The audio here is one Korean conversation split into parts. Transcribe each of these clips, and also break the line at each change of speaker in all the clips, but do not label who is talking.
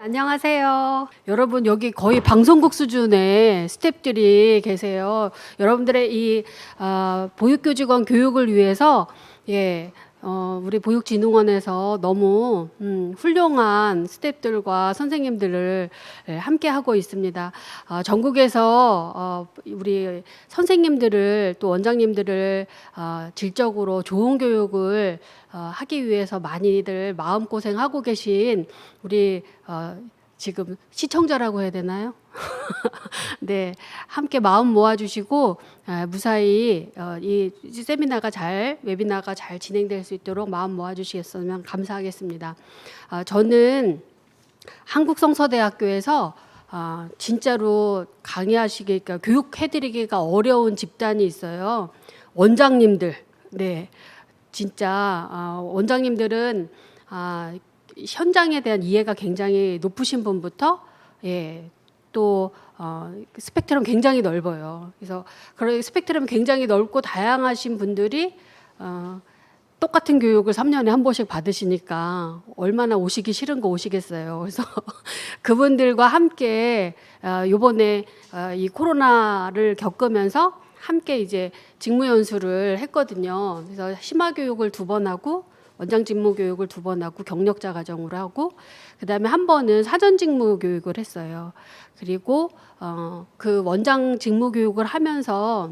안녕하세요. 여러분 여기 거의 방송국 수준의 스태프들이 계세요. 여러분들의 이 보육교직원 교육을 위해서 우리 보육진흥원에서 너무 훌륭한 스태프들과 선생님들을 함께 하고 있습니다. 전국에서 우리 선생님들을 또 원장님들을 질적으로 좋은 교육을 하기 위해서 많이들 마음고생하고 계신 우리 지금 시청자라고 해야 되나요? 네, 함께 마음 모아주시고 무사히 이 웨비나가 잘 진행될 수 있도록 마음 모아주시겠으면 감사하겠습니다. 저는 한국성서대학교에서 진짜로 강의하시기가 교육해드리기가 어려운 집단이 있어요. 원장님들, 네, 진짜 원장님들은 현장에 대한 이해가 굉장히 높으신 분부터 또 스펙트럼 굉장히 넓어요. 그래서 그런 스펙트럼 굉장히 넓고 다양하신 분들이 똑같은 교육을 3년에 한 번씩 받으시니까 얼마나 오시기 싫은 거 오시겠어요. 그래서 그분들과 함께 이번에 이 코로나를 겪으면서 함께 이제 직무연수를 했거든요. 그래서 심화교육을 2번 하고 원장 직무 교육을 2번 하고 경력자 과정으로 하고 그다음에 한 번은 사전 직무 교육을 했어요. 그리고 그 원장 직무 교육을 하면서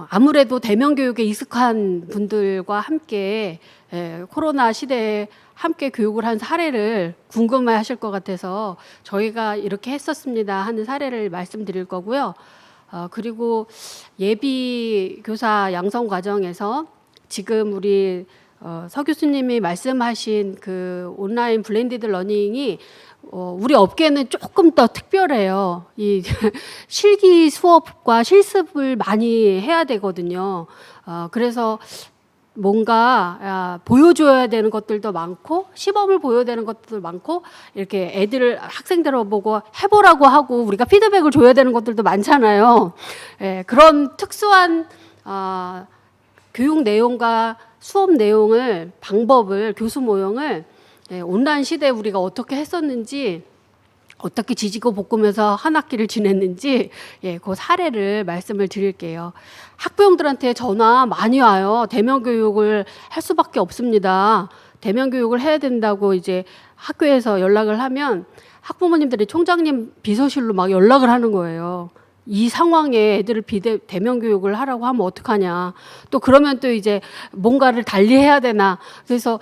아무래도 대면 교육에 익숙한 분들과 함께 코로나 시대에 함께 교육을 한 사례를 궁금해하실 것 같아서 저희가 이렇게 했었습니다 하는 사례를 말씀드릴 거고요. 그리고 예비 교사 양성 과정에서 지금 우리 서 교수님이 말씀하신 그 온라인 블렌디드 러닝이 우리 업계는 조금 더 특별해요. 이 실기 수업과 실습을 많이 해야 되거든요. 그래서 뭔가 보여줘야 되는 것들도 많고 시범을 보여야 되는 것들도 많고 이렇게 학생들을 보고 해보라고 하고 우리가 피드백을 줘야 되는 것들도 많잖아요. 그런 특수한 교육 내용과 수업 내용을 교수 모형을 온라인 시대에 우리가 어떻게 했었는지 어떻게 지지고 볶으면서 한 학기를 지냈는지 그 사례를 말씀을 드릴게요. 학부형들한테 전화 많이 와요. 대면 교육을 할 수밖에 없습니다. 대면 교육을 해야 된다고 이제 학교에서 연락을 하면 학부모님들이 총장님 비서실로 막 연락을 하는 거예요. 이 상황에 애들을 대면 교육을 하라고 하면 어떡하냐. 또 그러면 또 이제 뭔가를 달리 해야 되나. 그래서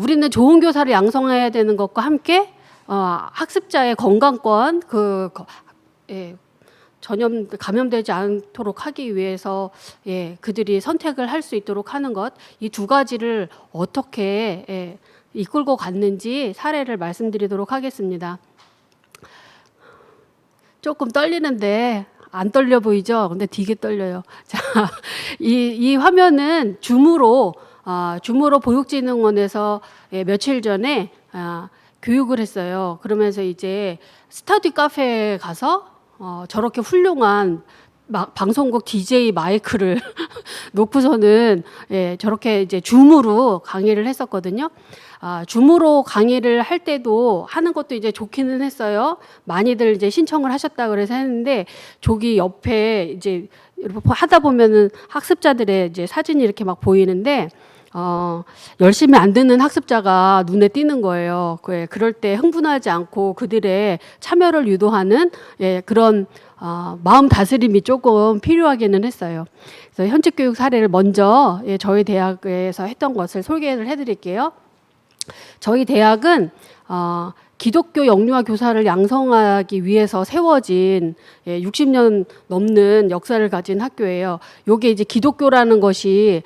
우리는 좋은 교사를 양성해야 되는 것과 함께 학습자의 건강권 전염 감염되지 않도록 하기 위해서 그들이 선택을 할 수 있도록 하는 것, 이 2가지를 어떻게 이끌고 갔는지 사례를 말씀드리도록 하겠습니다. 조금 떨리는데 안 떨려 보이죠? 근데 되게 떨려요. 자, 이 화면은 줌으로 보육진흥원에서 며칠 전에 교육을 했어요. 그러면서 이제 스터디 카페에 가서 저렇게 훌륭한 방송국 DJ 마이크를 놓고서는 저렇게 이제 줌으로 강의를 했었거든요. 줌으로 강의를 할 때도 하는 것도 이제 좋기는 했어요. 많이들 이제 신청을 하셨다 그래서 했는데 저기 옆에 이제 하다 보면은 학습자들의 이제 사진이 이렇게 막 보이는데 열심히 안 듣는 학습자가 눈에 띄는 거예요. 그럴 때 흥분하지 않고 그들의 참여를 유도하는 그런 마음 다스림이 조금 필요하기는 했어요. 그래서 현직 교육 사례를 먼저 저희 대학에서 했던 것을 소개를 해드릴게요. 저희 대학은 기독교 영유아 교사를 양성하기 위해서 세워진 60년 넘는 역사를 가진 학교예요. 요게 이제 기독교라는 것이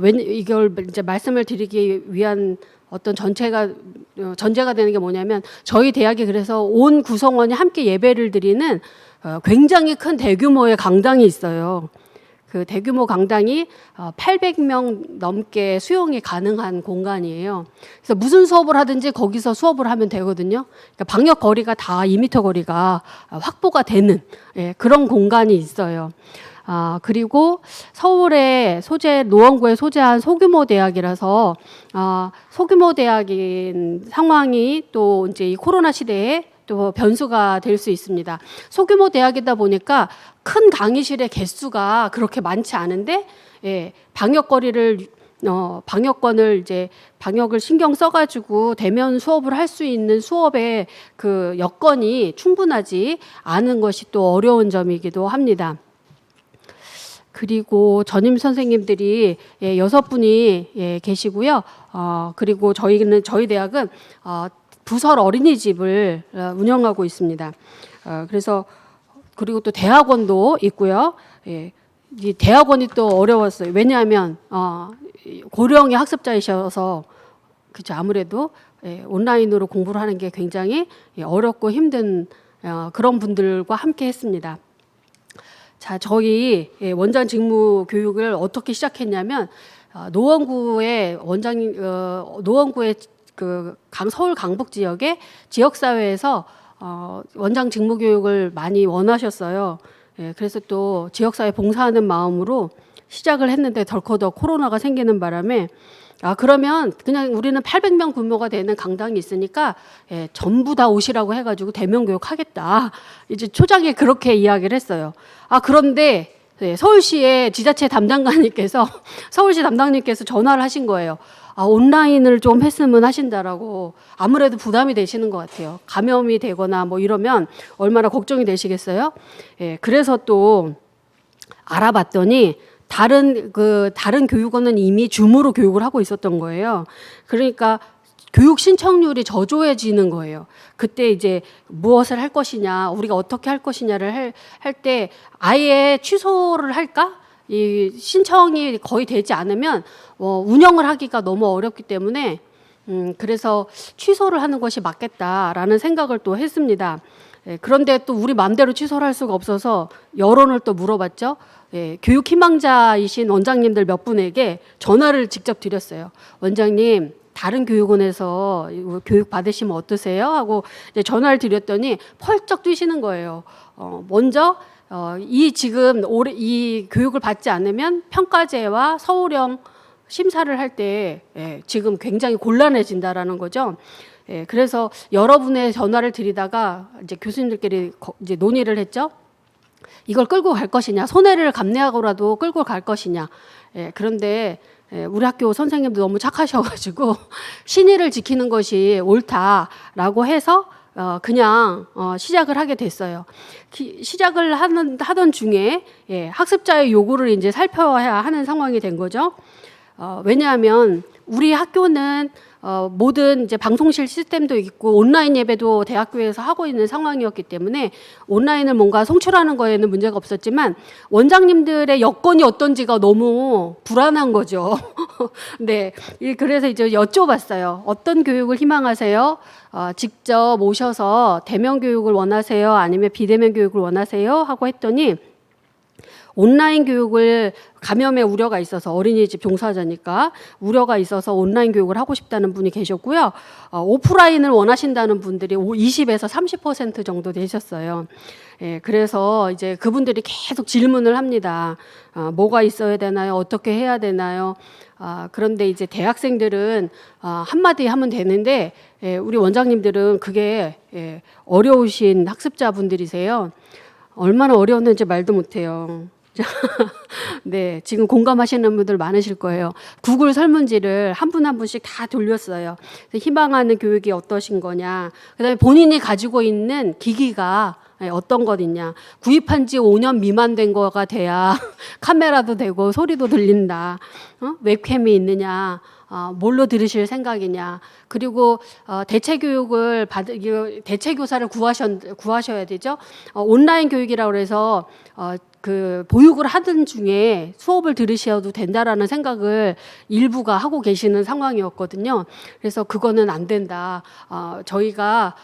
이걸 이제 말씀을 드리기 위한 어떤 전제가 되는 게 뭐냐면 저희 대학이 그래서 온 구성원이 함께 예배를 드리는 굉장히 큰 대규모의 강당이 있어요. 그 대규모 강당이 800명 넘게 수용이 가능한 공간이에요. 그래서 무슨 수업을 하든지 거기서 수업을 하면 되거든요. 그러니까 방역 거리가 다 2m 거리가 확보가 되는 그런 공간이 있어요. 그리고 서울에 노원구에 소재한 소규모 대학이라서 소규모 대학인 상황이 또 이제 이 코로나 시대에 또 변수가 될 수 있습니다. 소규모 대학이다 보니까 큰 강의실의 개수가 그렇게 많지 않은데 방역권을 이제 방역을 신경 써가지고 대면 수업을 할 수 있는 수업의 그 여건이 충분하지 않은 것이 또 어려운 점이기도 합니다. 그리고 전임 선생님들이 6분이 계시고요. 그리고 저희 대학은 부설 어린이집을 운영하고 있습니다. 그래서 그리고 또 대학원도 있고요. 이 대학원이 또 어려웠어요. 왜냐하면 고령의 학습자이셔서 그죠. 아무래도 온라인으로 공부를 하는 게 굉장히 어렵고 힘든 그런 분들과 함께 했습니다. 자, 저희 원장 직무 교육을 어떻게 시작했냐면 노원구의 그 서울 강북 지역의 지역 사회에서 원장 직무 교육을 많이 원하셨어요. 그래서 또 지역 사회 봉사하는 마음으로 시작을 했는데 덜커덕 코로나가 생기는 바람에 그러면 그냥 우리는 800명 규모가 되는 강당이 있으니까 전부 다 오시라고 해가지고 대면 교육하겠다. 이제 초장에 그렇게 이야기를 했어요. 그런데 서울시의 지자체 담당관님께서 서울시 담당님께서 전화를 하신 거예요. 온라인을 좀 했으면 하신다라고. 아무래도 부담이 되시는 것 같아요. 감염이 되거나 뭐 이러면 얼마나 걱정이 되시겠어요? 그래서 또 알아봤더니 다른 교육원은 이미 줌으로 교육을 하고 있었던 거예요. 그러니까 교육 신청률이 저조해지는 거예요. 그때 이제 무엇을 할 것이냐, 우리가 어떻게 할 것이냐를 할 때 아예 취소를 할까? 이 신청이 거의 되지 않으면 운영을 하기가 너무 어렵기 때문에 그래서 취소를 하는 것이 맞겠다라는 생각을 또 했습니다. 그런데 또 우리 마음대로 취소를 할 수가 없어서 여론을 또 물어봤죠. 교육 희망자이신 원장님들 몇 분에게 전화를 직접 드렸어요. 원장님, 다른 교육원에서 교육 받으시면 어떠세요? 하고 이제 전화를 드렸더니 펄쩍 뛰시는 거예요. 먼저 지금 올해 이 교육을 받지 않으면 평가제와 서울형 심사를 할 때 지금 굉장히 곤란해진다라는 거죠. 그래서 여러분의 전화를 드리다가 이제 교수님들끼리 이제 논의를 했죠. 이걸 끌고 갈 것이냐, 손해를 감내하고라도 끌고 갈 것이냐. 그런데 우리 학교 선생님도 너무 착하셔가지고 신의를 지키는 것이 옳다라고 해서 그냥 시작을 하게 됐어요. 시작을 하던 중에 학습자의 요구를 이제 살펴야 하는 상황이 된 거죠. 왜냐하면 우리 학교는 모든 이제 방송실 시스템도 있고 온라인 예배도 대학교에서 하고 있는 상황이었기 때문에 온라인을 뭔가 송출하는 거에는 문제가 없었지만 원장님들의 여건이 어떤지가 너무 불안한 거죠. 네, 그래서 이제 여쭤봤어요. 어떤 교육을 희망하세요? 직접 오셔서 대면 교육을 원하세요? 아니면 비대면 교육을 원하세요? 하고 했더니 온라인 교육을 감염의 우려가 있어서 어린이집 종사자니까 우려가 있어서 온라인 교육을 하고 싶다는 분이 계셨고요. 오프라인을 원하신다는 분들이 20에서 30% 정도 되셨어요. 그래서 이제 그분들이 계속 질문을 합니다. 뭐가 있어야 되나요? 어떻게 해야 되나요? 그런데 이제 대학생들은 한마디 하면 되는데 우리 원장님들은 그게 어려우신 학습자분들이세요. 얼마나 어려웠는지 말도 못해요. 네, 지금 공감하시는 분들 많으실 거예요. 구글 설문지를 한 분 한 분씩 다 돌렸어요. 희망하는 교육이 어떠신 거냐, 그다음에 본인이 가지고 있는 기기가 어떤 것 있냐, 구입한 지 5년 미만 된 거가 돼야 카메라도 되고 소리도 들린다, 웹캠이 있느냐, 뭘로 들으실 생각이냐, 그리고 대체 교사를 구하셔야 되죠. 온라인 교육이라고 해서 그 보육을 하던 중에 수업을 들으셔도 된다라는 생각을 일부가 하고 계시는 상황이었거든요. 그래서 그거는 안 된다. 저희가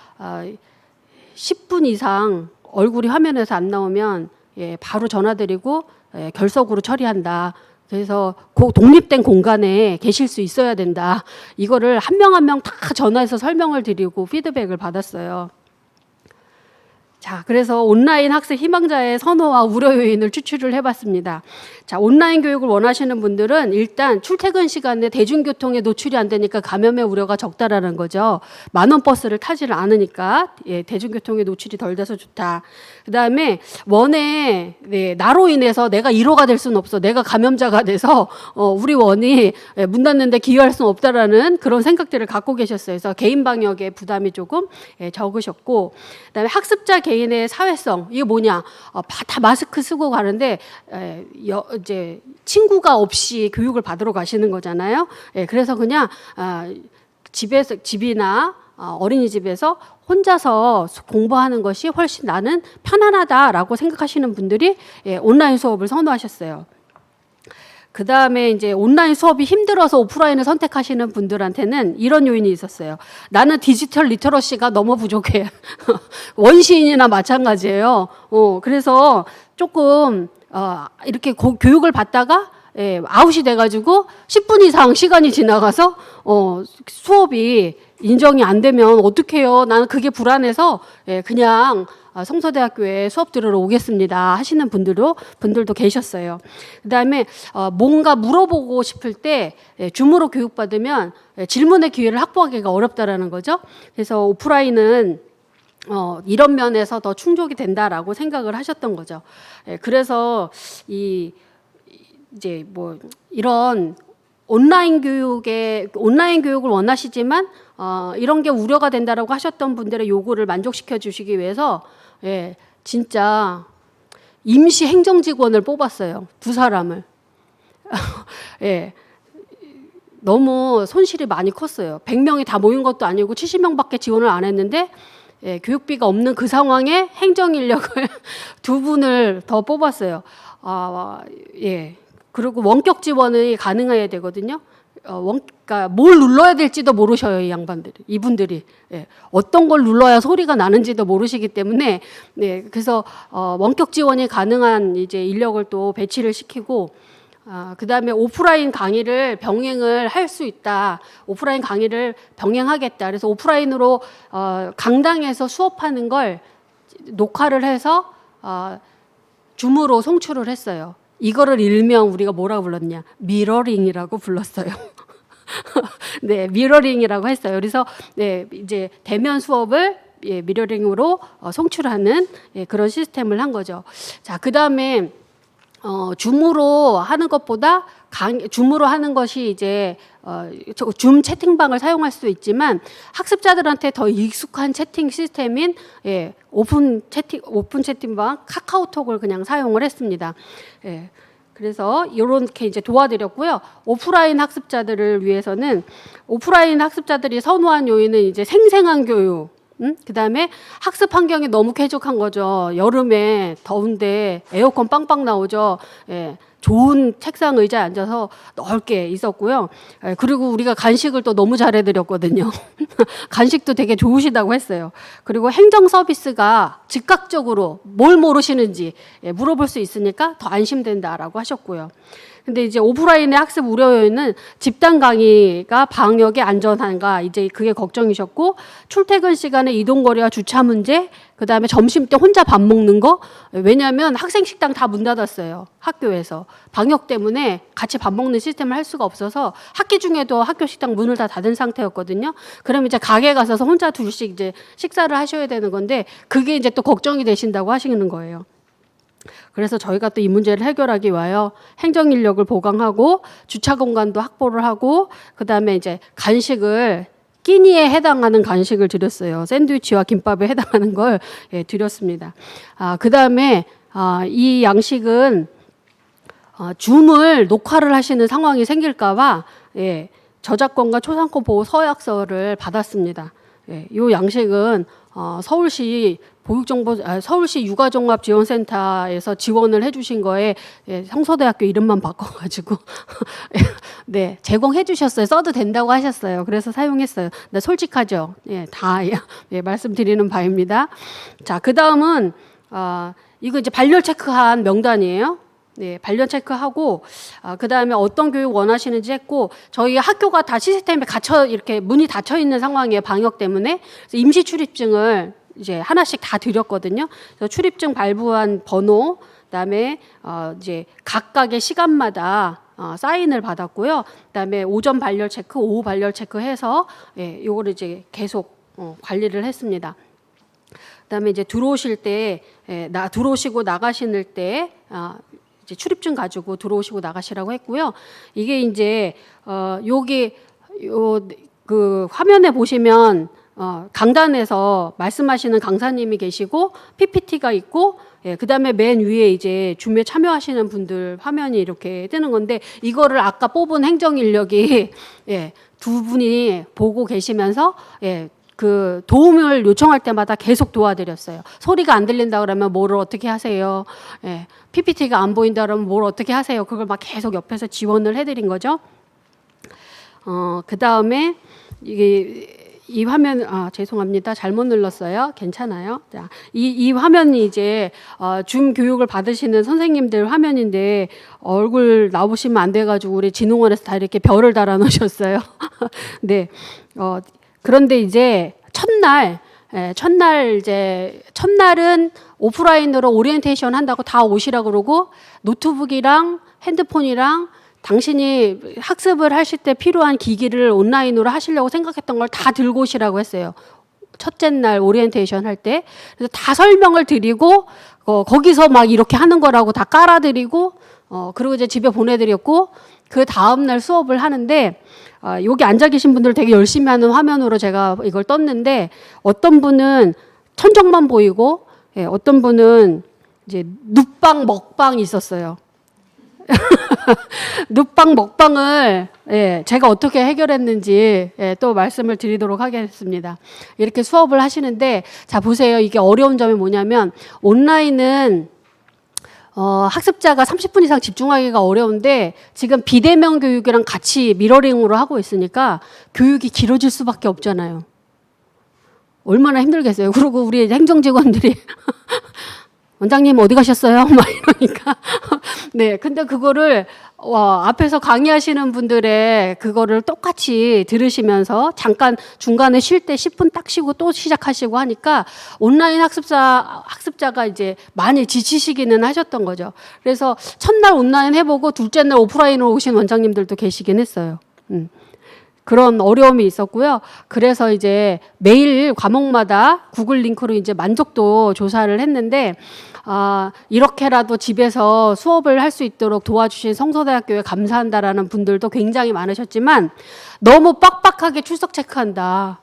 10분 이상 얼굴이 화면에서 안 나오면 바로 전화드리고 결석으로 처리한다. 그래서 독립된 공간에 계실 수 있어야 된다. 이거를 한 명 한 명 다 전화해서 설명을 드리고 피드백을 받았어요. 자, 그래서 온라인 학습 희망자의 선호와 우려 요인을 추출을 해봤습니다. 자, 온라인 교육을 원하시는 분들은 일단 출퇴근 시간에 대중교통에 노출이 안 되니까 감염의 우려가 적다라는 거죠. 만원 버스를 타지를 않으니까 대중교통에 노출이 덜 돼서 좋다. 그다음에 원에 나로 인해서 내가 1호가 될 수는 없어. 내가 감염자가 돼서 우리 원이 문 닫는데 기여할 수는 없다라는 그런 생각들을 갖고 계셨어요. 그래서 개인 방역에 부담이 조금 적으셨고, 그다음에 학습자 개인의 사회성, 이게 뭐냐? 다 마스크 쓰고 가는데 이제 친구가 없이 교육을 받으러 가시는 거잖아요. 그래서 그냥 집이나 어린이집에서 혼자서 공부하는 것이 훨씬 나는 편안하다라고 생각하시는 분들이 온라인 수업을 선호하셨어요. 그 다음에 이제 온라인 수업이 힘들어서 오프라인을 선택하시는 분들한테는 이런 요인이 있었어요. 나는 디지털 리터러시가 너무 부족해. 원시인이나 마찬가지예요. 그래서 조금 이렇게 교육을 받다가 아웃이 돼가지고 10분 이상 시간이 지나가서 수업이 인정이 안 되면 어떡해요? 나는 그게 불안해서 그냥 성서대학교에 수업 들으러 오겠습니다 하시는 분들도 계셨어요. 그다음에 뭔가 물어보고 싶을 때 줌으로 교육받으면 질문의 기회를 확보하기가 어렵다라는 거죠. 그래서 오프라인은 이런 면에서 더 충족이 된다라고 생각을 하셨던 거죠. 그래서 이제 뭐 이런 온라인 교육을 원하시지만 이런 게 우려가 된다라고 하셨던 분들의 요구를 만족시켜 주시기 위해서 진짜 임시 행정직원을 뽑았어요. 2사람을. 너무 손실이 많이 컸어요. 100명이 다 모인 것도 아니고 70명밖에 지원을 안 했는데 교육비가 없는 그 상황에 행정 인력을 2분을 더 뽑았어요. 그리고 원격 지원이 가능해야 되거든요. 그러니까 뭘 눌러야 될지도 모르셔요, 이분들이. 어떤 걸 눌러야 소리가 나는지도 모르시기 때문에, 그래서 원격 지원이 가능한 이제 인력을 또 배치를 시키고, 그다음에 오프라인 강의를 병행을 할 수 있다. 오프라인 강의를 병행하겠다. 그래서 오프라인으로 강당에서 수업하는 걸 녹화를 해서 줌으로 송출을 했어요. 이거를 일명 우리가 뭐라고 불렀냐? 미러링이라고 불렀어요. 네, 미러링이라고 했어요. 그래서 이제 대면 수업을 미러링으로 송출하는 그런 시스템을 한 거죠. 자, 그다음에 줌으로 하는 것보다 줌으로 하는 것이 이제 줌 채팅방을 사용할 수 있지만 학습자들한테 더 익숙한 채팅 시스템인 오픈 채팅방 카카오톡을 그냥 사용을 했습니다. 그래서 이렇게 이제 도와드렸고요. 오프라인 학습자들을 위해서는 오프라인 학습자들이 선호한 요인은 이제 생생한 교육. 그다음에 학습 환경이 너무 쾌적한 거죠. 여름에 더운데 에어컨 빵빵 나오죠. 좋은 책상 의자에 앉아서 넓게 있었고요. 그리고 우리가 간식을 또 너무 잘해드렸거든요. 간식도 되게 좋으시다고 했어요. 그리고 행정 서비스가 즉각적으로 뭘 모르시는지 물어볼 수 있으니까 더 안심된다라고 하셨고요. 근데 이제 오프라인의 학습 우려 요인은 집단 강의가 방역에 안전한가 이제 그게 걱정이셨고, 출퇴근 시간에 이동 거리와 주차 문제, 그다음에 점심 때 혼자 밥 먹는 거. 왜냐하면 학생 식당 다 문 닫았어요. 학교에서 방역 때문에 같이 밥 먹는 시스템을 할 수가 없어서 학기 중에도 학교 식당 문을 다 닫은 상태였거든요. 그럼 이제 가게 가서 혼자 둘씩 이제 식사를 하셔야 되는 건데 그게 이제 또 걱정이 되신다고 하시는 거예요. 그래서 저희가 또 이 문제를 해결하기 위하여 행정 인력을 보강하고 주차 공간도 확보를 하고 그다음에 이제 간식을 끼니에 해당하는 간식을 드렸어요. 샌드위치와 김밥에 해당하는 걸 드렸습니다. 그다음에 이 양식은 줌을 녹화를 하시는 상황이 생길까 봐 저작권과 초상권 보호 서약서를 받았습니다. 이 양식은 서울시 서울시 육아종합지원센터에서 지원을 해주신 거에 성서대학교 이름만 바꿔가지고 제공해 주셨어요. 써도 된다고 하셨어요. 그래서 사용했어요. 네, 솔직하죠. 다 말씀드리는 바입니다. 자, 그 다음은 이거 이제 발열 체크한 명단이에요. 발열 체크하고 그 다음에 어떤 교육 원하시는지 했고, 저희 학교가 다 시스템에 이렇게 문이 닫혀 있는 상황이에요. 방역 때문에. 그래서 임시 출입증을 이제 하나씩 다 드렸거든요. 그래서 출입증 발부한 번호, 그다음에 이제 각각의 시간마다 사인을 받았고요. 그다음에 오전 발열 체크, 오후 발열 체크해서 예, 요거를 이제 계속 관리를 했습니다. 그다음에 이제 들어오실 때, 들어오시고 나가실 때 이제 출입증 가지고 들어오시고 나가시라고 했고요. 이게 이제 여기 그 화면에 보시면 강단에서 말씀하시는 강사님이 계시고 PPT가 있고, 예, 그다음에 맨 위에 이제 줌에 참여하시는 분들 화면이 이렇게 뜨는 건데, 이거를 아까 뽑은 행정 인력이 예, 두 분이 보고 계시면서 예, 그 도움을 요청할 때마다 계속 도와드렸어요. 소리가 안 들린다 그러면 뭐를 어떻게 하세요? 예, PPT가 안 보인다 그러면 뭘 어떻게 하세요? 그걸 막 계속 옆에서 지원을 해드린 거죠. 그 다음에 이 화면, 죄송합니다. 잘못 눌렀어요. 괜찮아요. 자, 이 화면이 이제, 줌 교육을 받으시는 선생님들 화면인데, 얼굴 나오시면 안 돼가지고, 우리 진흥원에서 다 이렇게 별을 달아 놓으셨어요. 네. 그런데 이제, 첫날은 오프라인으로 오리엔테이션 한다고 다 오시라 그러고, 노트북이랑 핸드폰이랑 당신이 학습을 하실 때 필요한 기기를 온라인으로 하시려고 생각했던 걸 다 들고 오시라고 했어요. 첫째 날 오리엔테이션 할 때. 그래서 다 설명을 드리고 거기서 막 이렇게 하는 거라고 다 깔아드리고 그리고 이제 집에 보내드렸고, 그 다음날 수업을 하는데 여기 앉아 계신 분들 되게 열심히 하는 화면으로 제가 이걸 떴는데, 어떤 분은 천정만 보이고, 예, 어떤 분은 이제 눕방 먹방이 있었어요. 눕방 먹방을 예, 제가 어떻게 해결했는지 예, 또 말씀을 드리도록 하겠습니다. 이렇게 수업을 하시는데, 자 보세요. 이게 어려운 점이 뭐냐면, 온라인은 학습자가 30분 이상 집중하기가 어려운데, 지금 비대면 교육이랑 같이 미러링으로 하고 있으니까 교육이 길어질 수밖에 없잖아요. 얼마나 힘들겠어요. 그리고 우리 행정직원들이 원장님 어디 가셨어요? 막 이러니까. 네, 근데 그거를 앞에서 강의하시는 분들의 그거를 똑같이 들으시면서 잠깐 중간에 쉴 때 10분 딱 쉬고 또 시작하시고 하니까 온라인 학습자가 이제 많이 지치시기는 하셨던 거죠. 그래서 첫날 온라인 해보고 둘째 날 오프라인으로 오신 원장님들도 계시긴 했어요. 그런 어려움이 있었고요. 그래서 이제 매일 과목마다 구글 링크로 이제 만족도 조사를 했는데, 이렇게라도 집에서 수업을 할 수 있도록 도와주신 성서대학교에 감사한다라는 분들도 굉장히 많으셨지만, 너무 빡빡하게 출석 체크한다.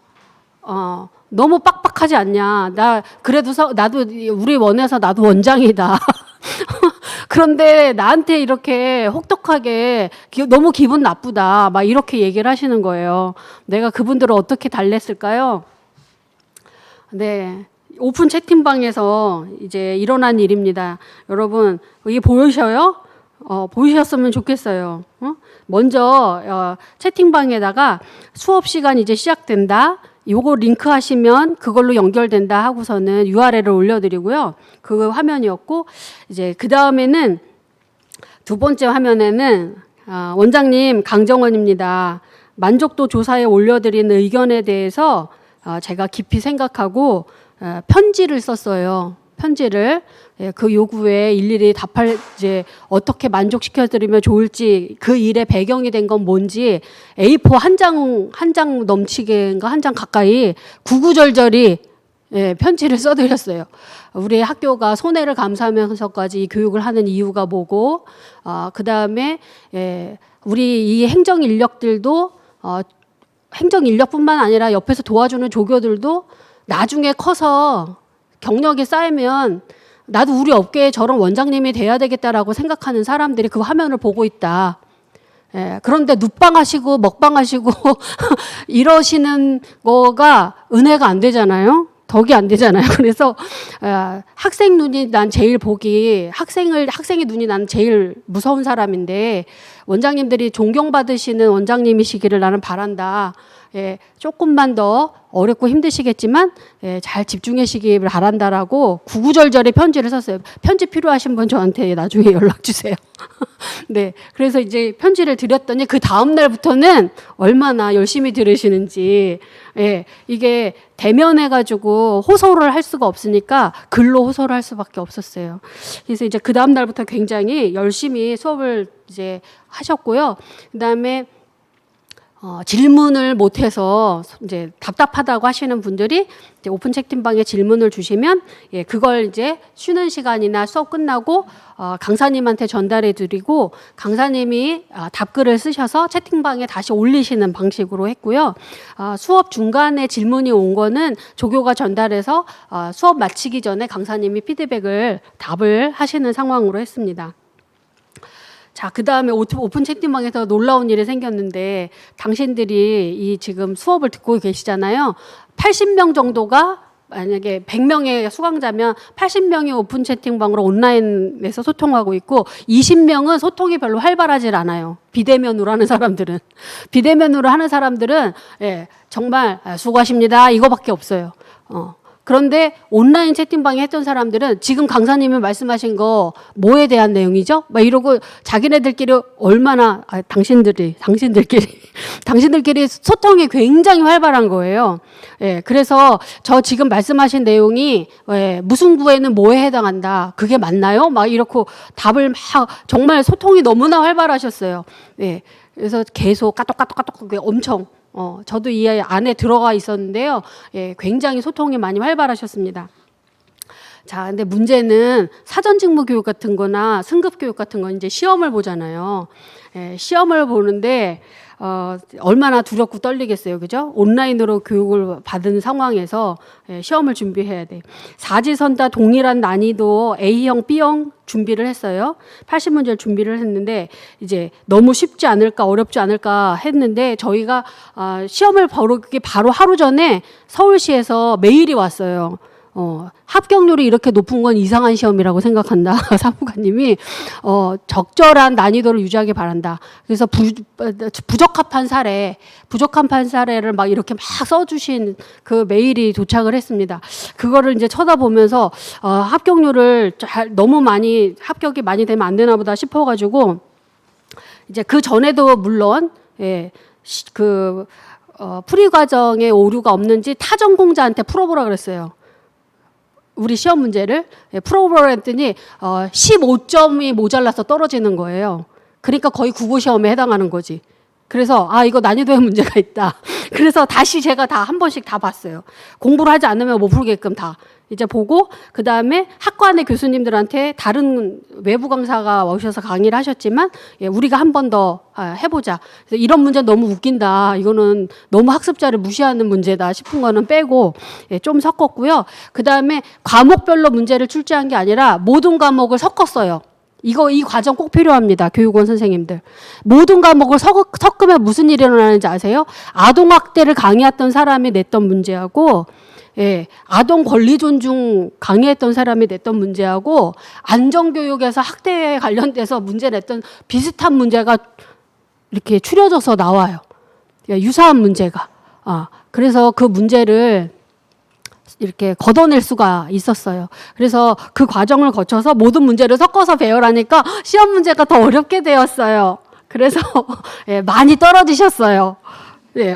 너무 빡빡하지 않냐. 나도 우리 원에서 나도 원장이다. 그런데 나한테 이렇게 혹독하게 너무 기분 나쁘다. 막 이렇게 얘기를 하시는 거예요. 내가 그분들을 어떻게 달랬을까요? 네. 오픈 채팅방에서 이제 일어난 일입니다. 여러분, 이게 보이셔요? 보이셨으면 좋겠어요. 먼저 채팅방에다가 수업 시간 이제 시작된다. 요거 링크 하시면 그걸로 연결된다 하고서는 URL을 올려드리고요. 그 화면이었고, 이제 그 다음에는 두 번째 화면에는 원장님 강정원입니다. 만족도 조사에 올려드린 의견에 대해서 제가 깊이 생각하고 편지를 썼어요. 편지를 그 요구에 일일이 이제 어떻게 만족시켜드리면 좋을지, 그 일의 배경이 된 건 뭔지 A4 한 장 넘치게인가 한 장 가까이 구구절절히 편지를 써드렸어요. 우리 학교가 손해를 감수하면서까지 이 교육을 하는 이유가 뭐고, 그 다음에 우리 이 행정 인력들도 행정 인력뿐만 아니라 옆에서 도와주는 조교들도 나중에 커서 경력이 쌓이면 나도 우리 업계에 저런 원장님이 돼야 되겠다라고 생각하는 사람들이 그 화면을 보고 있다. 그런데 눕방하시고 먹방하시고 이러시는 거가 은혜가 안 되잖아요. 덕이 안 되잖아요. 그래서 학생 눈이 난 제일 학생의 눈이 난 제일 무서운 사람인데, 원장님들이 존경받으시는 원장님이시기를 나는 바란다. 조금만 더 어렵고 힘드시겠지만 잘 집중하시기 바란다라고 구구절절의 편지를 썼어요. 편지 필요하신 분 저한테 나중에 연락 주세요. 네, 그래서 이제 편지를 드렸더니 그 다음 날부터는 얼마나 열심히 들으시는지, 이게 대면해가지고 호소를 할 수가 없으니까 글로 호소를 할 수밖에 없었어요. 그래서 이제 그 다음 날부터 굉장히 열심히 수업을 이제 하셨고요. 그다음에 질문을 못해서 이제 답답하다고 하시는 분들이 이제 오픈 채팅방에 질문을 주시면 그걸 이제 쉬는 시간이나 수업 끝나고 강사님한테 전달해 드리고 강사님이 답글을 쓰셔서 채팅방에 다시 올리시는 방식으로 했고요. 수업 중간에 질문이 온 거는 조교가 전달해서 수업 마치기 전에 강사님이 피드백을 답을 하시는 상황으로 했습니다. 자, 그 다음에 오픈 채팅방에서 놀라운 일이 생겼는데 당신들이 이 지금 수업을 듣고 계시잖아요. 80명 정도가 만약에 100명의 수강자면 80명이 오픈 채팅방으로 온라인에서 소통하고 있고 20명은 소통이 별로 활발하지 않아요. 비대면으로 하는 사람들은. 비대면으로 하는 사람들은 정말 수고하십니다. 이거밖에 없어요. 그런데 온라인 채팅방에 했던 사람들은 지금 강사님이 말씀하신 거 뭐에 대한 내용이죠? 막 이러고 자기네들끼리 얼마나 당신들끼리 소통이 굉장히 활발한 거예요. 그래서 저 지금 말씀하신 내용이 무슨 구에는 뭐에 해당한다. 그게 맞나요? 막 이렇게 답을 막 정말 소통이 너무나 활발하셨어요. 그래서 계속 까똑까똑 엄청 저도 이 안에 들어가 있었는데요. 굉장히 소통이 많이 활발하셨습니다. 자, 근데 문제는 사전 직무 교육 같은 거나 승급 교육 같은 건 이제 시험을 보잖아요. 시험을 보는데 얼마나 두렵고 떨리겠어요. 그죠? 온라인으로 교육을 받은 상황에서 시험을 준비해야 돼. 사지선다 동일한 난이도 A형, B형 준비를 했어요. 80문제를 준비를 했는데 이제 너무 쉽지 않을까 어렵지 않을까 했는데 저희가 시험을 보기 바로 하루 전에 서울시에서 메일이 왔어요. 합격률이 이렇게 높은 건 이상한 시험이라고 생각한다. 사무관님이 적절한 난이도를 유지하기 바란다. 그래서 부적합한 사례를 막 이렇게 막 써주신 그 메일이 도착을 했습니다. 그거를 이제 쳐다보면서 합격률을 합격이 많이 되면 안 되나 보다 싶어가지고 이제 그 전에도 물론 풀이 과정에 오류가 없는지 타 전공자한테 풀어보라 그랬어요. 우리 시험 문제를 풀어보라 했더니 15점이 모자라서 떨어지는 거예요. 그러니까 거의 국어 시험에 해당하는 거지. 그래서 이거 난이도에 문제가 있다. 그래서 다시 제가 다 한 번씩 다 봤어요. 공부를 하지 않으면 못 풀게끔 다 이제 보고 그 다음에 학과내 교수님들한테 다른 외부 강사가 오셔서 강의를 하셨지만 우리가 한 번 더 해보자. 그래서 이런 문제 너무 웃긴다. 이거는 너무 학습자를 무시하는 문제다 싶은 거는 빼고 좀 섞었고요. 그 다음에 과목별로 문제를 출제한 게 아니라 모든 과목을 섞었어요. 이 과정 꼭 필요합니다. 교육원 선생님들. 모든 과목을 섞으면 무슨 일이 일어나는지 아세요? 아동학대를 강의했던 사람이 냈던 문제하고 아동 권리 존중 강의했던 사람이 냈던 문제하고 안전교육에서 학대에 관련돼서 문제 냈던 비슷한 문제가 이렇게 추려져서 나와요. 유사한 문제가. 그래서 그 문제를 이렇게 걷어낼 수가 있었어요. 그래서 그 과정을 거쳐서 모든 문제를 섞어서 배열하니까 시험 문제가 더 어렵게 되었어요. 그래서 많이 떨어지셨어요.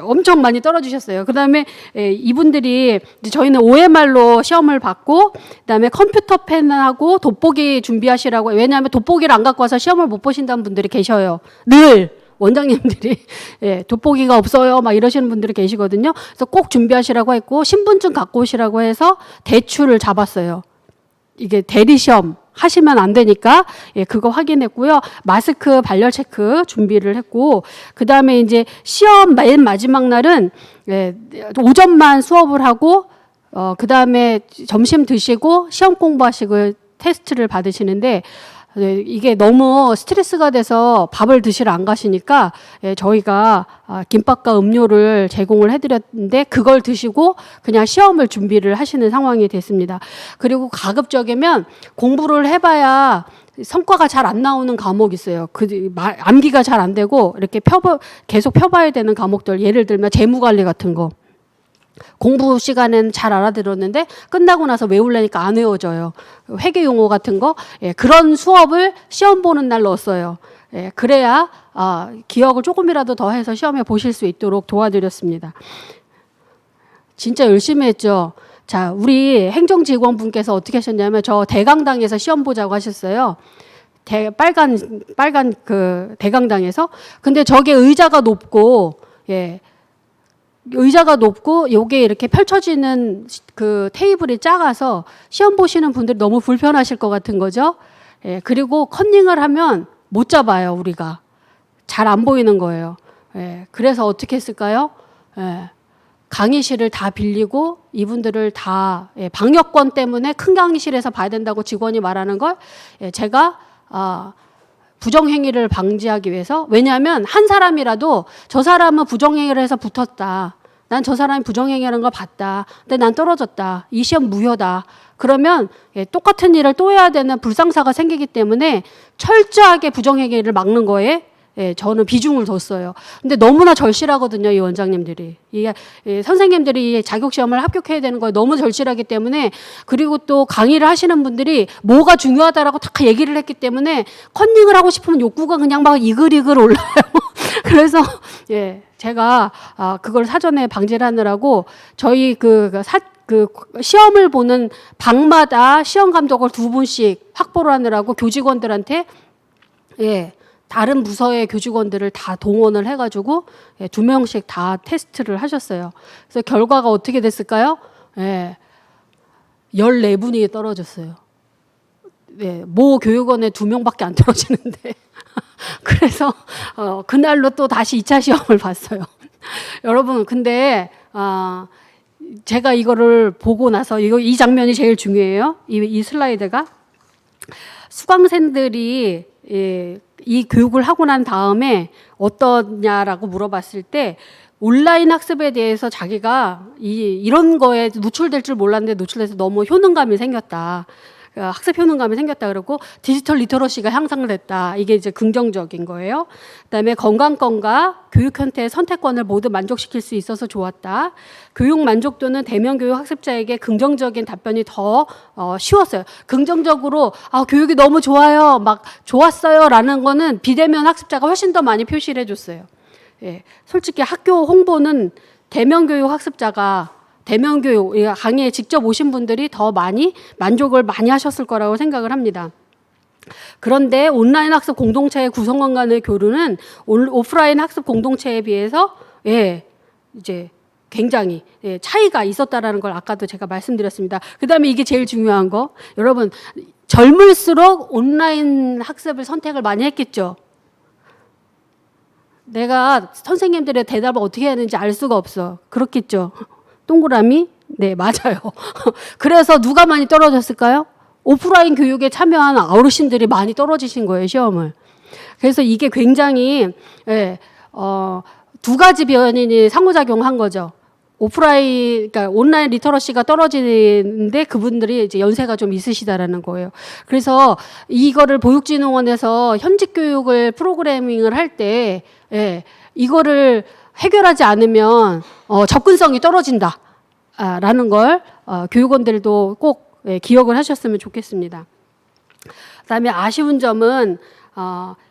엄청 많이 떨어지셨어요. 그 다음에 이분들이 저희는 OMR로 시험을 받고 그다음에 컴퓨터 펜하고 돋보기 준비하시라고. 왜냐하면 돋보기를 안 갖고 와서 시험을 못 보신다는 분들이 계셔요. 늘 원장님들이 돋보기가 없어요 막 이러시는 분들이 계시거든요. 그래서 꼭 준비하시라고 했고 신분증 갖고 오시라고 해서 대출을 잡았어요. 이게 대리시험 하시면 안 되니까 그거 확인했고요. 마스크 발열 체크 준비를 했고 그 다음에 이제 시험 맨 마지막 날은 오전만 수업을 하고 그 다음에 점심 드시고 시험 공부하시고 테스트를 받으시는데 이게 너무 스트레스가 돼서 밥을 드시러 안 가시니까 저희가 김밥과 음료를 제공을 해드렸는데 그걸 드시고 그냥 시험을 준비를 하시는 상황이 됐습니다. 그리고 가급적이면 공부를 해봐야 성과가 잘 안 나오는 과목이 있어요. 암기가 잘 안 되고 이렇게 계속 펴봐야 되는 과목들, 예를 들면 재무관리 같은 거. 공부 시간에는 잘 알아들었는데 끝나고 나서 외우려니까 안 외워져요. 회계 용어 같은 거. 예, 그런 수업을 시험 보는 날 넣었어요. 예, 그래야 기억을 조금이라도 더 해서 시험에 보실 수 있도록 도와드렸습니다. 진짜 열심히 했죠. 자, 우리 행정직원분께서 어떻게 하셨냐면 저 대강당에서 시험 보자고 하셨어요. 빨간 그 대강당에서. 근데 저게 의자가 높고, 예, 의자가 높고 요게 이렇게 펼쳐지는 그 테이블이 작아서 시험 보시는 분들이 너무 불편하실 것 같은 거죠. 예, 그리고 컨닝을 하면 못 잡아요, 우리가. 잘 안 보이는 거예요. 예, 그래서 어떻게 했을까요? 예, 강의실을 다 빌리고 이분들을 다, 예, 방역권 때문에 큰 강의실에서 봐야 된다고 직원이 말하는 걸, 예, 제가 부정행위를 방지하기 위해서. 왜냐하면 한 사람이라도 저 사람은 부정행위를 해서 붙었다. 난 저 사람이 부정행위하는 걸 봤다. 근데 난 떨어졌다. 이 시험 무효다. 그러면, 예, 똑같은 일을 또 해야 되는 불상사가 생기기 때문에 철저하게 부정행위를 막는 거에, 예, 저는 비중을 뒀어요. 근데 너무나 절실하거든요, 이 원장님들이. 예, 선생님들이 자격시험을 합격해야 되는 거에 너무 절실하기 때문에, 그리고 또 강의를 하시는 분들이 뭐가 중요하다라고 다 얘기를 했기 때문에 컨닝을 하고 싶으면 욕구가 그냥 막 이글이글 올라요. 그래서, 예, 제가 그걸 사전에 방지를 하느라고 저희 시험을 보는 방마다 시험 감독을 2분씩 확보를 하느라고 교직원들한테, 예, 다른 부서의 교직원들을 다 동원을 해가지고, 예, 2명씩 다 테스트를 하셨어요. 그래서 결과가 어떻게 됐을까요? 예, 14분이 떨어졌어요. 예, 모 교육원에 2명밖에 안 떨어지는데. 그래서 그날로 또 다시 2차 시험을 봤어요. 여러분, 근데 제가 이거를 보고 나서 이 장면이 제일 중요해요. 이 슬라이드가 수강생들이, 예, 이 교육을 하고 난 다음에 어떠냐라고 물어봤을 때 온라인 학습에 대해서 자기가 이런 거에 노출될 줄 몰랐는데 노출돼서 너무 효능감이 생겼다. 학습 효능감이 생겼다 그러고 디지털 리터러시가 향상을 했다. 이게 이제 긍정적인 거예요. 그다음에 건강권과 교육 형태의 선택권을 모두 만족시킬 수 있어서 좋았다. 교육 만족도는 대면 교육 학습자에게 긍정적인 답변이 더 쉬웠어요. 긍정적으로 교육이 너무 좋아요, 막 좋았어요라는 거는 비대면 학습자가 훨씬 더 많이 표시를 해줬어요. 예, 솔직히 학교 홍보는 대면 교육 학습자가 대면 교육 강의에 직접 오신 분들이 더 많이 만족을 많이 하셨을 거라고 생각을 합니다. 그런데 온라인 학습 공동체의 구성원 간의 교류는 오프라인 학습 공동체에 비해서, 예, 이제 굉장히, 예, 차이가 있었다라는 걸 아까도 제가 말씀드렸습니다. 그다음에 이게 제일 중요한 거, 여러분 젊을수록 온라인 학습을 선택을 많이 했겠죠. 내가 선생님들의 대답을 어떻게 해야 되는지 알 수가 없어. 그렇겠죠. 동그라미? 네, 맞아요. 그래서 누가 많이 떨어졌을까요? 오프라인 교육에 참여한 어르신들이 많이 떨어지신 거예요, 시험을. 그래서 이게 굉장히, 예, 2가지 변인이 상호작용한 거죠. 그러니까 온라인 리터러시가 떨어지는데 그분들이 이제 연세가 좀 있으시다라는 거예요. 그래서 이거를 보육진흥원에서 현직 교육을 프로그래밍을 할 때, 예, 이거를 해결하지 않으면 접근성이 떨어진다. 라는 걸 교육원들도 꼭, 예, 기억을 하셨으면 좋겠습니다. 그다음에 아쉬운 점은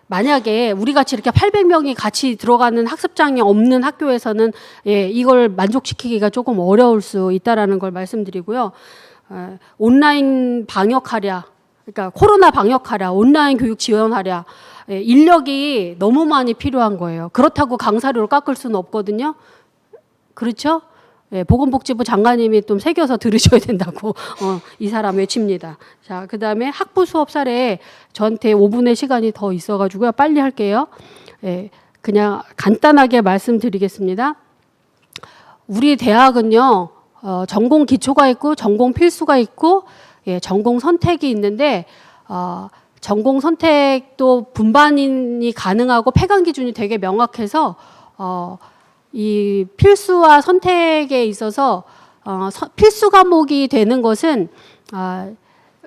만약에 우리 같이 이렇게 800명이 같이 들어가는 학습장이 없는 학교에서는, 예, 이걸 만족시키기가 조금 어려울 수 있다라는 걸 말씀드리고요. 온라인 방역하랴, 그러니까 코로나 방역하랴, 온라인 교육 지원하랴, 예, 인력이 너무 많이 필요한 거예요. 그렇다고 강사료를 깎을 수는 없거든요. 그렇죠? 예, 보건복지부 장관님이 좀 새겨서 들으셔야 된다고 이 사람 외칩니다. 자, 그다음에 학부 수업 사례 저한테 5분의 시간이 더 있어가지고요. 빨리 할게요. 예, 그냥 간단하게 말씀드리겠습니다. 우리 대학은요, 전공 기초가 있고 전공 필수가 있고, 예, 전공 선택이 있는데 전공 선택도 분반이 가능하고 폐강 기준이 되게 명확해서 이 필수와 선택에 있어서 필수 과목이 되는 것은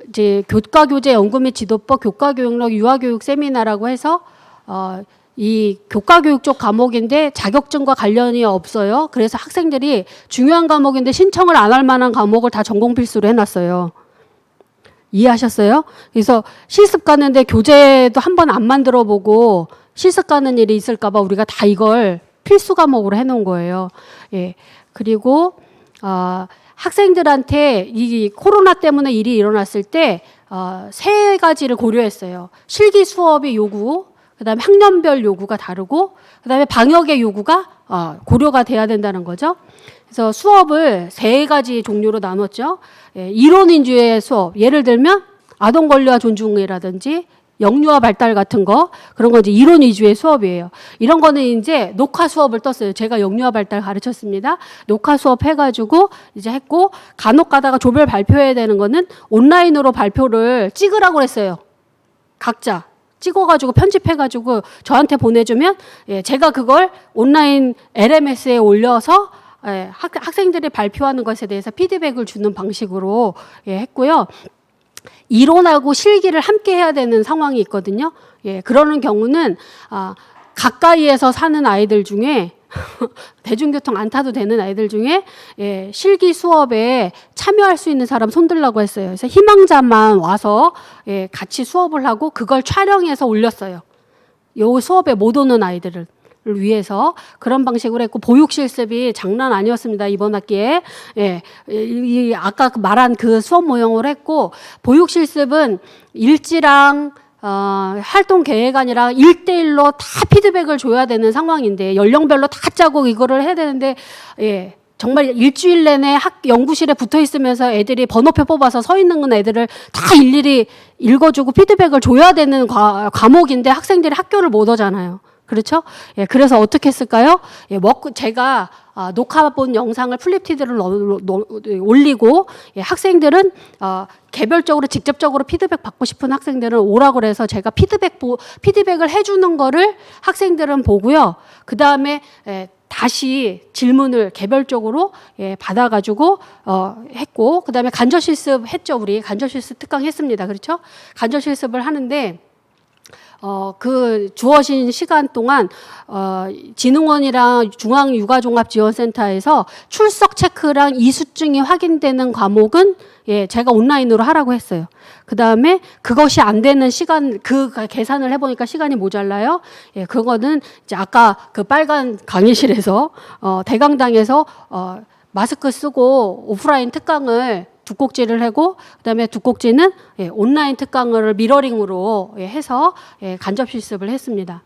이제 교과교재 연구 및 지도법, 교과교육록, 유아교육 세미나라고 해서 이 교과교육 쪽 과목인데 자격증과 관련이 없어요. 그래서 학생들이 중요한 과목인데 신청을 안 할 만한 과목을 다 전공 필수로 해놨어요. 이해하셨어요? 그래서 실습 가는데 교재도 한번 안 만들어 보고 실습 가는 일이 있을까 봐 우리가 다 이걸 필수 과목으로 해놓은 거예요. 예. 그리고 학생들한테 이 코로나 때문에 일이 일어났을 때 세 가지를 고려했어요. 실기 수업의 요구, 그다음에 학년별 요구가 다르고, 그다음에 방역의 요구가 고려가 돼야 된다는 거죠. 그래서 수업을 세 가지 종류로 나눴죠. 예, 이론 위주의 수업, 예를 들면 아동 권리와 존중이라든지 영유아 발달 같은 거, 그런 거 이제 이론 위주의 수업이에요. 이런 거는 이제 녹화 수업을 떴어요. 제가 영유아 발달 가르쳤습니다. 녹화 수업 해가지고 이제 했고, 간혹 가다가 조별 발표해야 되는 거는 온라인으로 발표를 찍으라고 했어요. 각자 찍어가지고 편집해가지고 저한테 보내주면, 예, 제가 그걸 온라인 LMS에 올려서 예, 학생들이 발표하는 것에 대해서 피드백을 주는 방식으로 예, 했고요. 이론하고 실기를 함께 해야 되는 상황이 있거든요. 예, 그러는 경우는 가까이에서 사는 아이들 중에 대중교통 안 타도 되는 아이들 중에 예, 실기 수업에 참여할 수 있는 사람 손들라고 했어요. 그래서 희망자만 와서 예, 같이 수업을 하고 그걸 촬영해서 올렸어요. 요 수업에 못 오는 아이들을 위해서 그런 방식으로 했고, 보육 실습이 장난 아니었습니다. 이번 학기에. 예, 아까 말한 그 수업 모형으로 했고, 보육 실습은 일지랑 활동 계획안이랑 1대1로 다 피드백을 줘야 되는 상황인데, 연령별로 다 짜고 이거를 해야 되는데, 예, 정말 일주일 내내 연구실에 붙어 있으면서 애들이 번호표 뽑아서 서 있는 애들을 다 일일이 읽어주고 피드백을 줘야 되는 과목인데 학생들이 학교를 못 오잖아요. 그렇죠? 예, 그래서 어떻게 했을까요? 예, 제가 녹화본 영상을 플립티드를 올리고, 예, 학생들은 개별적으로 직접적으로 피드백 받고 싶은 학생들은 오라고 그래서 제가 피드백을 해주는 거를 학생들은 보고요. 그 다음에 다시 질문을 개별적으로 예, 받아가지고 했고, 그 다음에 간접 실습 했죠. 우리 간접 실습 특강 했습니다. 그렇죠? 간접 실습을 하는데 그 주어진 시간 동안 진흥원이랑 중앙육아종합지원센터에서 출석 체크랑 이수증이 확인되는 과목은 예, 제가 온라인으로 하라고 했어요. 그 다음에 그것이 안 되는 시간, 그 계산을 해보니까 시간이 모자라요. 예, 그거는 이제 아까 그 빨간 강의실에서 대강당에서 마스크 쓰고 오프라인 특강을 두 꼭지를 하고, 그다음에 두 꼭지는 예, 온라인 특강을 미러링으로 예, 해서 예, 간접 실습을 했습니다.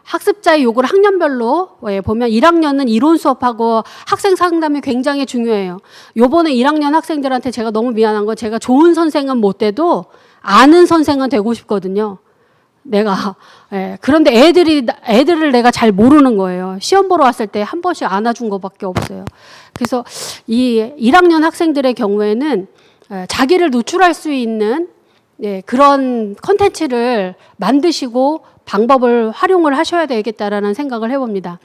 학습자의 요구를 학년별로 예, 보면 1학년은 이론 수업하고 학생 상담이 굉장히 중요해요. 요번에 1학년 학생들한테 제가 너무 미안한 건, 제가 좋은 선생은 못 돼도 아는 선생은 되고 싶거든요. 내가. 예, 그런데 애들을 내가 잘 모르는 거예요. 시험 보러 왔을 때 한 번씩 안아준 것밖에 없어요. 그래서 이 1학년 학생들의 경우에는 자기를 노출할 수 있는 예, 그런 컨텐츠를 만드시고 방법을 활용을 하셔야 되겠다라는 생각을 해봅니다.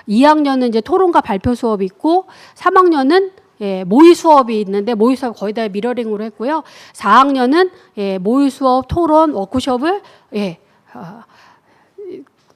2학년은 이제 토론과 발표 수업이 있고, 3학년은 예, 모의 수업이 있는데 모의 수업 거의 다 미러링으로 했고요. 4학년은 예, 모의 수업, 토론, 워크숍을 예,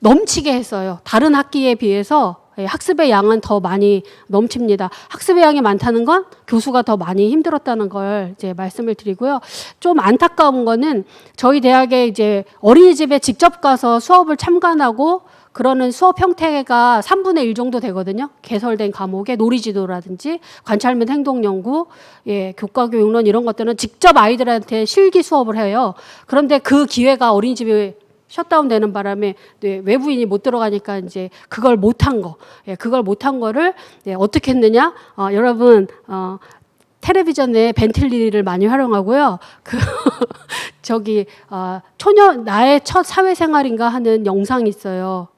넘치게 했어요. 다른 학기에 비해서 예, 학습의 양은 더 많이 넘칩니다. 학습의 양이 많다는 건 교수가 더 많이 힘들었다는 걸 이제 말씀을 드리고요. 좀 안타까운 거는 저희 대학에 이제 어린이집에 직접 가서 수업을 참관하고 그러는 수업 형태가 3분의 1 정도 되거든요. 개설된 과목에 놀이지도라든지 관찰 및 행동연구, 예, 교과교육론 이런 것들은 직접 아이들한테 실기 수업을 해요. 그런데 그 기회가 어린이집에 셧다운 되는 바람에 외부인이 못 들어가니까 이제 그걸 못한 거, 예, 그걸 못한 거를 예, 어떻게 했느냐? 여러분 텔레비전에 벤틀리를 많이 활용하고요. 그 저기 나의 첫 사회생활인가 하는 영상이 있어요.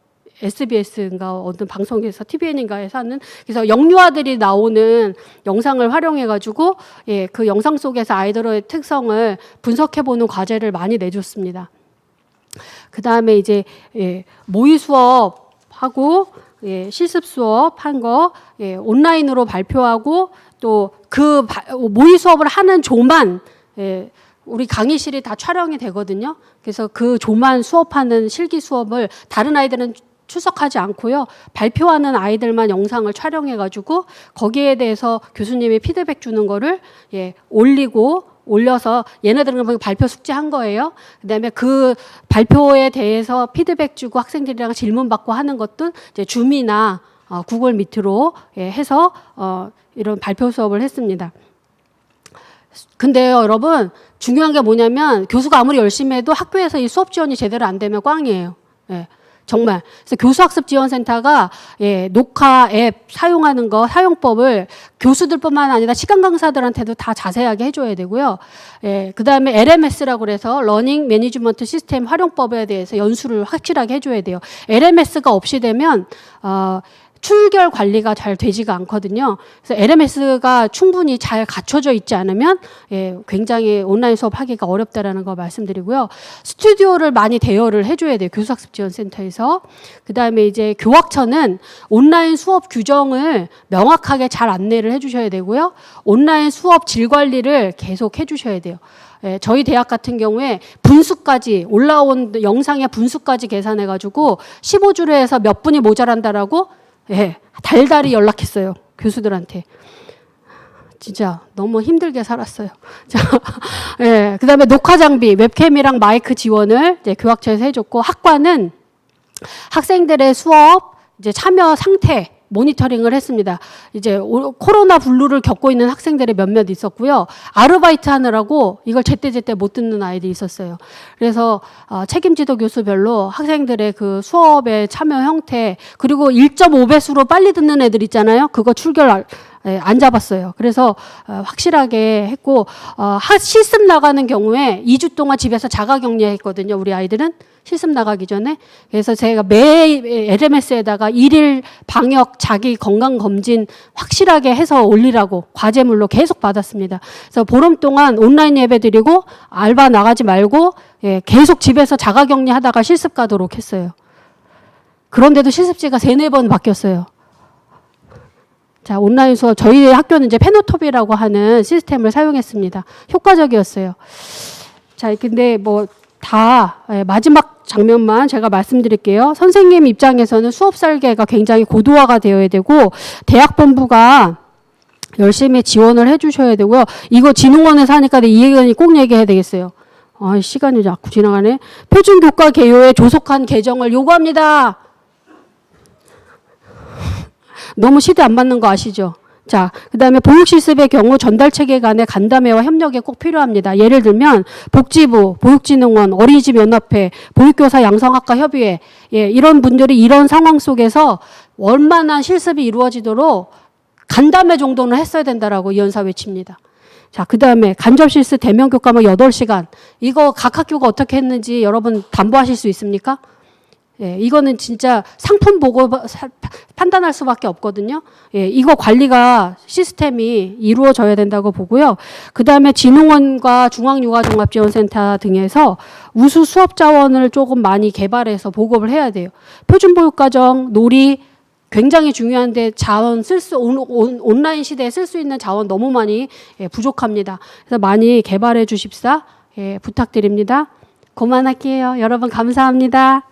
SBS인가 어떤 방송에서 TVN인가에서 하는, 그래서 영유아들이 나오는 영상을 활용해가지고 예, 그 영상 속에서 아이들의 특성을 분석해보는 과제를 많이 내줬습니다. 그 다음에 이제 예, 모의 수업하고 예, 실습 수업 한 거 예, 온라인으로 발표하고 또 그 모의 수업을 하는 조만 예, 우리 강의실이 다 촬영이 되거든요. 그래서 그 조만 수업하는 실기 수업을 다른 아이들은 출석하지 않고요. 발표하는 아이들만 영상을 촬영해가지고 거기에 대해서 교수님이 피드백 주는 거를 올려서 얘네들은 발표 숙제한 거예요. 그다음에 그 발표에 대해서 피드백 주고 학생들이랑 질문 받고 하는 것도 이제 줌이나 구글 미트로 해서 이런 발표 수업을 했습니다. 근데요, 여러분 중요한 게 뭐냐면 교수가 아무리 열심히 해도 학교에서 이 수업 지원이 제대로 안 되면 꽝이에요. 정말. 그래서 교수학습지원센터가 녹화 앱 사용하는 거 사용법을 교수들뿐만 아니라 시간 강사들한테도 다 자세하게 해줘야 되고요. 그다음에 LMS라고 그래서 러닝 매니지먼트 시스템 활용법에 대해서 연수를 확실하게 해줘야 돼요. LMS가 없이 되면 출결 관리가 잘 되지가 않거든요. 그래서 LMS가 충분히 잘 갖춰져 있지 않으면 굉장히 온라인 수업 하기가 어렵다라는 거 말씀드리고요. 스튜디오를 많이 대여를 해줘야 돼요. 교수학습지원센터에서. 그다음에 이제 교학처는 온라인 수업 규정을 명확하게 잘 안내를 해주셔야 되고요. 온라인 수업 질 관리를 계속 해주셔야 돼요. 저희 대학 같은 경우에 분수까지 올라온 영상의 분수까지 계산해가지고 15주례에서 몇 분이 모자란다라고 달달이 연락했어요. 교수들한테. 진짜 너무 힘들게 살았어요. 자, 그다음에 녹화 장비, 웹캠이랑 마이크 지원을 이제 교학처에서 해줬고, 학과는 학생들의 수업 이제 참여 상태 모니터링을 했습니다. 이제 코로나 블루를 겪고 있는 학생들이 몇몇 있었고요. 아르바이트 하느라고 이걸 제때제때 못 듣는 아이들이 있었어요. 그래서 책임지도 교수별로 학생들의 그 수업의 참여 형태, 그리고 1.5배수로 빨리 듣는 애들 있잖아요. 그거 출결 안 잡았어요. 그래서 확실하게 했고, 실습 나가는 경우에 2주 동안 집에서 자가격리했거든요. 우리 아이들은 실습 나가기 전에. 그래서 제가 매 LMS에다가 1일 방역 자기 건강검진 확실하게 해서 올리라고 과제물로 계속 받았습니다. 그래서 보름 동안 온라인 예배 드리고 알바 나가지 말고 계속 집에서 자가격리 하다가 실습 가도록 했어요. 그런데도 실습지가 3-4번 바뀌었어요. 자, 온라인 수업, 저희 학교는 이제 페노톱이라고 하는 시스템을 사용했습니다. 효과적이었어요. 자, 근데 마지막 장면만 제가 말씀드릴게요. 선생님 입장에서는 수업 설계가 굉장히 고도화가 되어야 되고, 대학본부가 열심히 지원을 해주셔야 되고요. 이거 진흥원에서 하니까 이 얘기는 꼭 얘기해야 되겠어요. 시간이 자꾸 지나가네. 표준교과 개요의 조속한 개정을 요구합니다. 너무 시대 안 맞는 거 아시죠? 자, 그다음에 보육실습의 경우 전달체계 간의 간담회와 협력이 꼭 필요합니다. 예를 들면 복지부, 보육진흥원, 어린이집 연합회, 보육교사 양성학과 협의회, 이런 분들이 이런 상황 속에서 원만한 실습이 이루어지도록 간담회 정도는 했어야 된다라고 이연사 외칩니다. 자, 그다음에 간접실습 대면 교과목 8시간. 이거 각 학교가 어떻게 했는지 여러분 담보하실 수 있습니까? 이거는 진짜 상품 보고 판단할 수밖에 없거든요. 이거 관리가 시스템이 이루어져야 된다고 보고요. 그 다음에 진흥원과 중앙육아종합지원센터 등에서 우수 수업 자원을 조금 많이 개발해서 보급을 해야 돼요. 표준보육과정, 놀이 굉장히 중요한데 자원 온라인 시대에 쓸 수 있는 자원 너무 많이 부족합니다. 그래서 많이 개발해 주십사 부탁드립니다. 그만할게요. 여러분 감사합니다.